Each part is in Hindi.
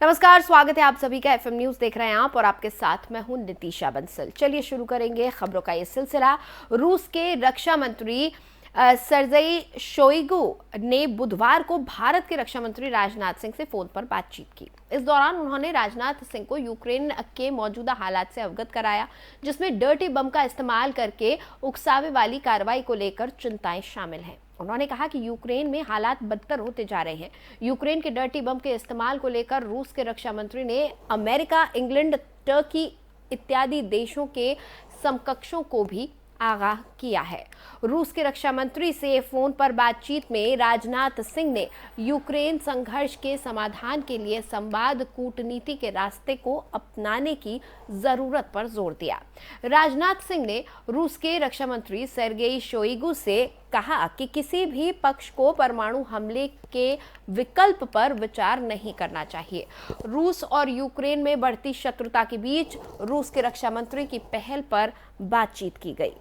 नमस्कार, स्वागत है आप सभी का एफएम न्यूज देख रहे हैं आप और आपके साथ मैं हूं नितिशा बंसल। चलिए शुरू करेंगे खबरों का ये सिलसिला। रूस के रक्षा मंत्री सर्जेई शोइगु ने बुधवार को भारत के रक्षा मंत्री राजनाथ सिंह से फोन पर बातचीत की। इस दौरान उन्होंने राजनाथ सिंह को यूक्रेन के मौजूदा हालात से अवगत कराया, जिसमें डर्टी बम का इस्तेमाल करके उकसावे वाली कार्रवाई को लेकर चिंताएं शामिल हैं। उन्होंने कहा कि यूक्रेन में हालात बदतर होते जा रहे हैं। यूक्रेन के डर्टी बम के इस्तेमाल को लेकर रूस के रक्षा मंत्री ने अमेरिका, इंग्लैंड, टर्की इत्यादि देशों के समकक्षों को भी आगाह किया है। रूस के रक्षा मंत्री से फोन पर बातचीत में राजनाथ सिंह ने यूक्रेन संघर्ष के समाधान के लिए संवाद कूटनीति के रास्ते को अपनाने की जरूरत पर जोर दिया। राजनाथ सिंह ने रूस के रक्षा मंत्री सर्गेई शोइगु से कहा कि किसी भी पक्ष को परमाणु हमले के विकल्प पर विचार नहीं करना चाहिए। रूस और यूक्रेन में बढ़ती शत्रुता के बीच रूस के रक्षा मंत्री की पहल पर बातचीत की गई।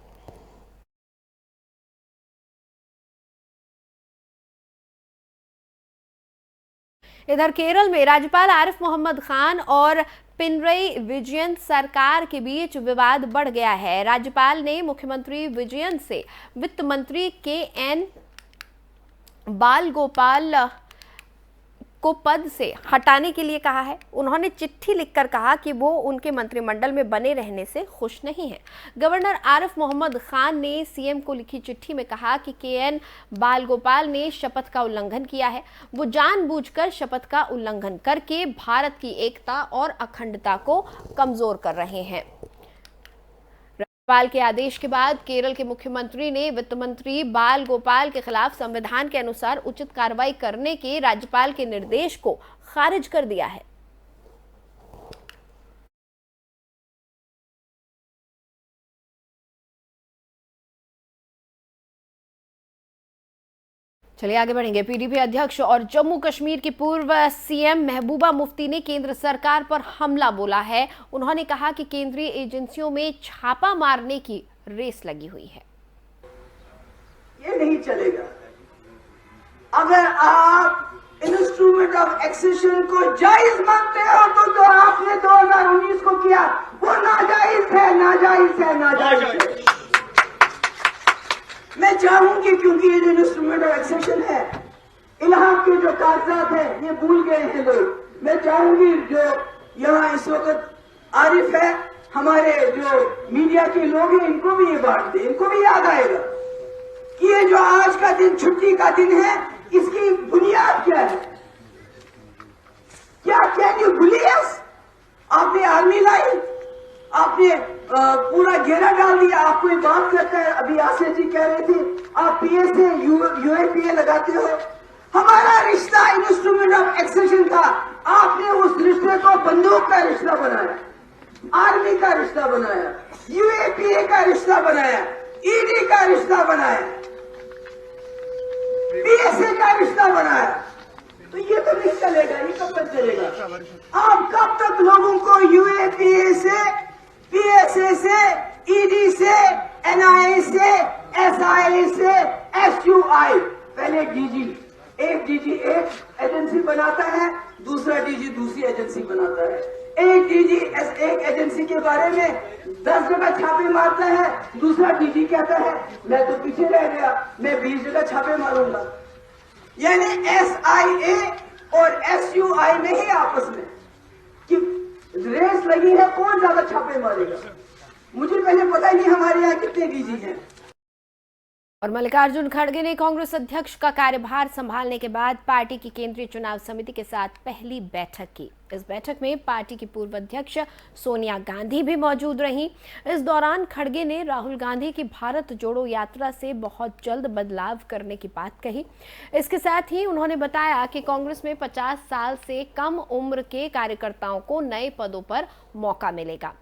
इधर केरल में राज्यपाल आरिफ मोहम्मद खान और पिनरई विजयन सरकार के बीच विवाद बढ़ गया है। राज्यपाल ने मुख्यमंत्री विजयन से वित्त मंत्री के.एन. बालगोपाल को पद से हटाने के लिए कहा है। उन्होंने चिट्ठी लिखकर कहा कि वो उनके मंत्रिमंडल में बने रहने से खुश नहीं हैं। गवर्नर आरिफ मोहम्मद खान ने सीएम को लिखी चिट्ठी में कहा कि के.एन. बालगोपाल ने शपथ का उल्लंघन किया है। वो जानबूझकर शपथ का उल्लंघन करके भारत की एकता और अखंडता को कमजोर कर रहे हैं। राज्यपाल के आदेश के बाद केरल के मुख्यमंत्री ने वित्त मंत्री बाल गोपाल के खिलाफ संविधान के अनुसार उचित कार्रवाई करने के राज्यपाल के निर्देश को खारिज कर दिया है। चलिए आगे बढ़ेंगे। पीडीपी अध्यक्ष और जम्मू कश्मीर की पूर्व सीएम महबूबा मुफ्ती ने केंद्र सरकार पर हमला बोला है। उन्होंने कहा कि केंद्रीय एजेंसियों में छापा मारने की रेस लगी हुई है। ये नहीं चलेगा। अगर आप इंस्ट्रूमेंट ऑफ एक्सेशन को जायज मानते हो तो जो आपने 2019 को किया वो नाजायज है, नाजायज है, नाजायज है। मैं चाहूंगी, क्योंकि ये जो इंस्ट्रूमेंट ऑफ एक्सेशन है, इलाहाबाद के जो कागजात हैं ये भूल गए हैं लोग। मैं चाहूंगी जो यहाँ इस वक्त आरिफ है, हमारे जो मीडिया के लोग हैं, इनको भी ये बात दे, इनको भी याद आएगा कि ये जो आज का दिन छुट्टी का दिन है, इसकी बुनियाद क्या है। क्या कैन यू बिलीव? आपने आर्मी लाई, आपने पूरा घेरा डाल दिया। आपको ये बात करता है, अभी आसिया जी कह रहे थे आप पीएसए यूएपीए लगाते हो। हमारा रिश्ता इंस्ट्रूमेंट ऑफ एक्सेशन था, आपने उस रिश्ते को बंदूक का रिश्ता बनाया, आर्मी का रिश्ता बनाया, यूएपीए का रिश्ता बनाया, ईडी का रिश्ता बनाया, पीएसए का रिश्ता बनाया। तो ये तो नहीं चलेगा, ये कब तक चलेगा? आप कब तक लोगों को यूएपीए से, पीएसए से, ईडी से, एनआईए से, एसआईए से, एसयूआई, पहले डीजी, एक डीजी एक एजेंसी बनाता है, दूसरा डीजी दूसरी एजेंसी बनाता है। एक डीजी एक एजेंसी के बारे में 10 जगह छापे मारता है, दूसरा डीजी कहता है मैं तो पीछे रह गया, मैं 20 जगह छापे मारूंगा। यानी एसआईए और एसयूआई में ही आपस में कि रेस लगी है, कौन ज्यादा छापे मारेगा। मुझे पहले पता ही नहीं हमारे यहाँ कितने डीजी हैं। और मल्लिकार्जुन खड़गे ने कांग्रेस अध्यक्ष का कार्यभार संभालने के बाद पार्टी की केंद्रीय चुनाव समिति के साथ पहली बैठक की। इस बैठक में पार्टी की पूर्व अध्यक्ष सोनिया गांधी भी मौजूद रहीं। इस दौरान खड़गे ने राहुल गांधी की भारत जोड़ो यात्रा से बहुत जल्द बदलाव करने की बात कही। इसके साथ ही उन्होंने बताया कि कांग्रेस में 50 साल से कम उम्र के कार्यकर्ताओं को नए पदों पर मौका मिलेगा।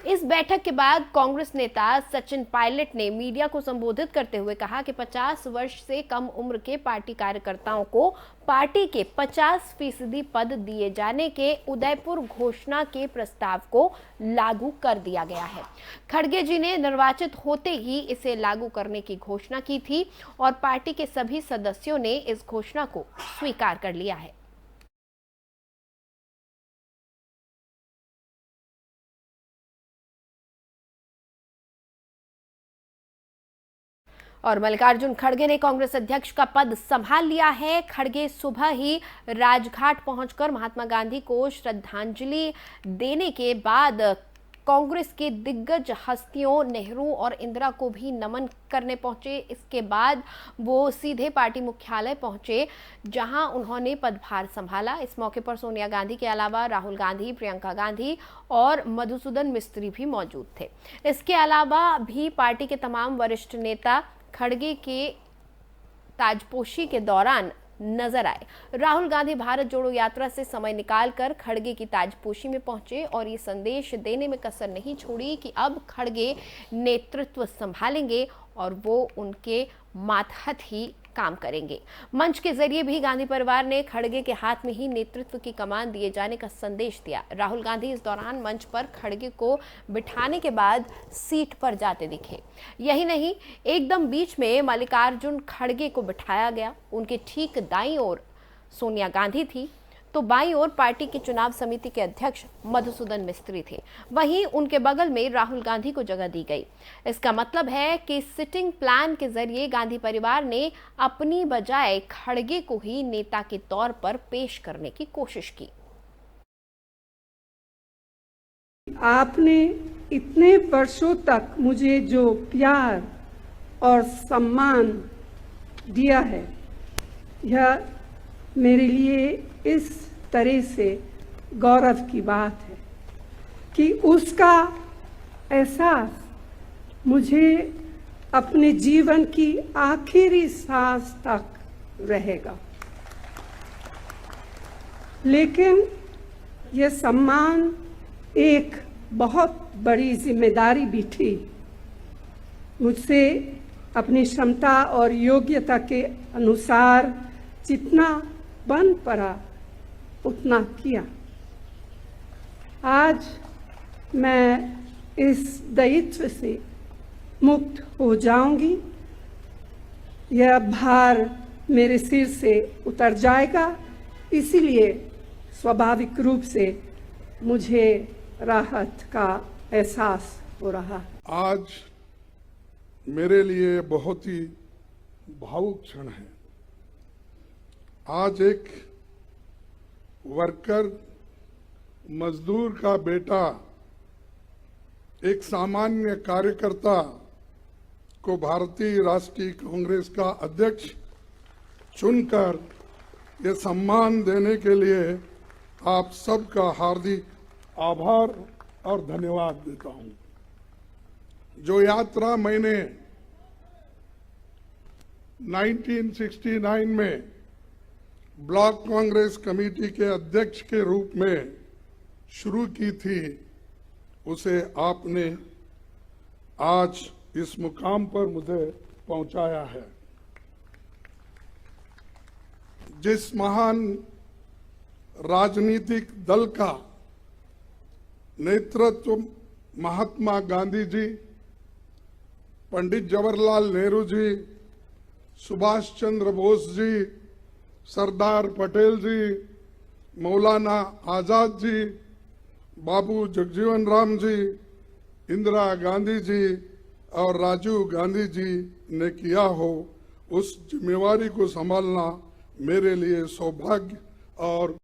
इस बैठक के बाद कांग्रेस नेता सचिन पायलट ने मीडिया को संबोधित करते हुए कहा कि 50 वर्ष से कम उम्र के पार्टी कार्यकर्ताओं को पार्टी के 50% पद दिए जाने के उदयपुर घोषणा के प्रस्ताव को लागू कर दिया गया है। खड़गे जी ने निर्वाचित होते ही इसे लागू करने की घोषणा की थी और पार्टी के सभी सदस्यों ने इस घोषणा को स्वीकार कर लिया है। और मल्लिकार्जुन खड़गे ने कांग्रेस अध्यक्ष का पद संभाल लिया है। खड़गे सुबह ही राजघाट पहुंचकर महात्मा गांधी को श्रद्धांजलि देने के बाद कांग्रेस के दिग्गज हस्तियों नेहरू और इंदिरा को भी नमन करने पहुंचे। इसके बाद वो सीधे पार्टी मुख्यालय पहुंचे, जहां उन्होंने पदभार संभाला। इस मौके पर सोनिया गांधी के अलावा राहुल गांधी, प्रियंका गांधी और मधुसूदन मिस्त्री भी मौजूद थे। इसके अलावा भी पार्टी के तमाम वरिष्ठ नेता खड़गे के ताजपोशी के दौरान नजर आए। राहुल गांधी भारत जोड़ो यात्रा से समय निकालकर खड़गे की ताजपोशी में पहुंचे और ये संदेश देने में कसर नहीं छोड़ी कि अब खड़गे नेतृत्व संभालेंगे और वो उनके मातहत ही काम करेंगे। मंच के जरिए भी गांधी परिवार ने खड़गे के हाथ में ही नेतृत्व की कमान दिए जाने का संदेश दिया। राहुल गांधी इस दौरान मंच पर खड़गे को बिठाने के बाद सीट पर जाते दिखे। यही नहीं, एकदम बीच में मल्लिकार्जुन खड़गे को बिठाया गया। उनके ठीक दाईं ओर सोनिया गांधी थी, तो बाईं ओर पार्टी की चुनाव समिति के अध्यक्ष मधुसूदन मिस्त्री थे। वहीं उनके बगल में राहुल गांधी को जगह दी गई। इसका मतलब है कि सिटिंग प्लान के जरिए गांधी परिवार ने अपनी बजाय खड़गे को ही नेता के तौर पर पेश करने की कोशिश की। आपने इतने वर्षों तक मुझे जो प्यार और सम्मान दिया है, यह मेरे लिए इस तरह से गौरव की बात है कि उसका एहसास मुझे अपने जीवन की आखिरी सांस तक रहेगा। लेकिन यह सम्मान एक बहुत बड़ी जिम्मेदारी भी थी। मुझसे अपनी क्षमता और योग्यता के अनुसार जितना बन पड़ा उतना किया। आज मैं इस दायित्व से मुक्त हो जाऊंगी। यह भार मेरे सिर से उतर जाएगा, इसीलिए स्वाभाविक रूप से मुझे राहत का एहसास हो रहा है। आज मेरे लिए बहुत ही भावुक क्षण है। आज एक वर्कर, मजदूर का बेटा, एक सामान्य कार्यकर्ता को भारतीय राष्ट्रीय कांग्रेस का अध्यक्ष चुनकर ये सम्मान देने के लिए आप सबका हार्दिक आभार और धन्यवाद देता हूं। जो यात्रा मैंने 1969 में ब्लॉक कांग्रेस कमेटी के अध्यक्ष के रूप में शुरू की थी, उसे आपने आज इस मुकाम पर मुझे पहुंचाया है। जिस महान राजनीतिक दल का नेतृत्व महात्मा गांधी जी, पंडित जवाहरलाल नेहरू जी, सुभाष चंद्र बोस जी, सरदार पटेल जी, मौलाना आजाद जी, बाबू जगजीवन राम जी, इंदिरा गांधी जी और राजीव गांधी जी ने किया हो, उस जिम्मेवारी को संभालना मेरे लिए सौभाग्य और